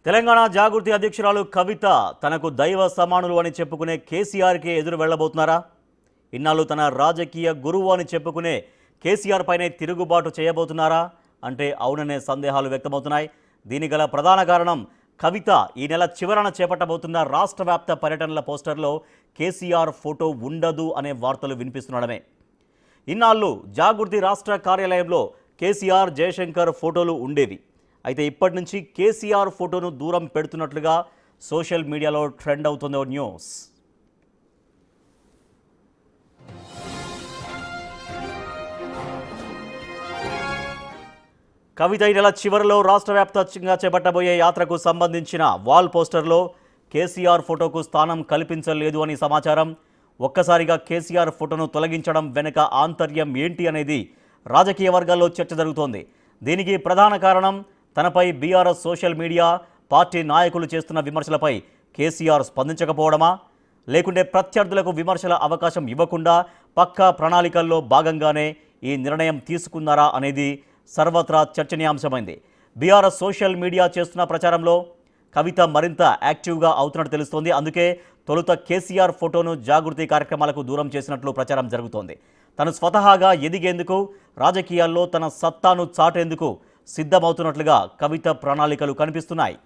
తెలంగాణ జాగృతి అధ్యక్షురాలు కవిత తనకు దైవ సమానులు అని చెప్పుకునే కేసీఆర్కి ఎదురు వెళ్లబోతున్నారా? ఇన్నాళ్ళు తన రాజకీయ గురువు అని చెప్పుకునే కేసీఆర్ పైనే తిరుగుబాటు చేయబోతున్నారా అంటే అవుననే సందేహాలు వ్యక్తమవుతున్నాయి. దీనికి గల ప్రధాన కారణం కవిత ఈ నెల చివరన చేపట్టబోతున్న రాష్ట్ర వ్యాప్త పర్యటనల పోస్టర్లో కేసీఆర్ ఫోటో ఉండదు అనే వార్తలు వినిపిస్తుండడమే. ఇన్నాళ్ళు జాగృతి రాష్ట్ర కార్యాలయంలో కేసీఆర్, జయశంకర్ ఫోటోలు ఉండేవి. అయితే ఇప్పటి నుంచి కేసీఆర్ ఫోటోను దూరం పెడుతున్నట్లుగా సోషల్ మీడియాలో ట్రెండ్ అవుతుందో న్యూస్. కవిత ఈ నెల చివరిలో రాష్ట్ర వ్యాప్తంగా చేపట్టబోయే యాత్రకు సంబంధించిన వాల్ పోస్టర్లో కేసీఆర్ ఫోటోకు స్థానం కల్పించలేదు అని సమాచారం. ఒక్కసారిగా కేసీఆర్ ఫోటోను తొలగించడం వెనుక ఆంతర్యం ఏంటి అనేది రాజకీయ వర్గాల్లో చర్చ జరుగుతోంది. దీనికి ప్రధాన కారణం తనపై బీఆర్ఎస్ సోషల్ మీడియా, పార్టీ నాయకులు చేస్తున్న విమర్శలపై కేసీఆర్ స్పందించకపోవడమా, లేకుంటే ప్రత్యర్థులకు విమర్శల అవకాశం ఇవ్వకుండా పక్కా ప్రణాళికల్లో భాగంగానే ఈ నిర్ణయం తీసుకున్నారా అనేది సర్వత్రా చర్చనీయాంశమైంది. బీఆర్ఎస్ సోషల్ మీడియా చేస్తున్న ప్రచారంలో కవిత మరింత యాక్టివ్గా అవుతున్నట్టు తెలుస్తోంది. అందుకే తొలుత కేసీఆర్ ఫోటోను జాగృతి కార్యక్రమాలకు దూరం చేసినట్లు ప్రచారం జరుగుతోంది. తను స్వతహాగా ఎదిగేందుకు, రాజకీయాల్లో తన సత్తాను చాటేందుకు సిద్ధమవుతున్నట్లుగా కవిత ప్రణాళికలు కనిపిస్తున్నాయి.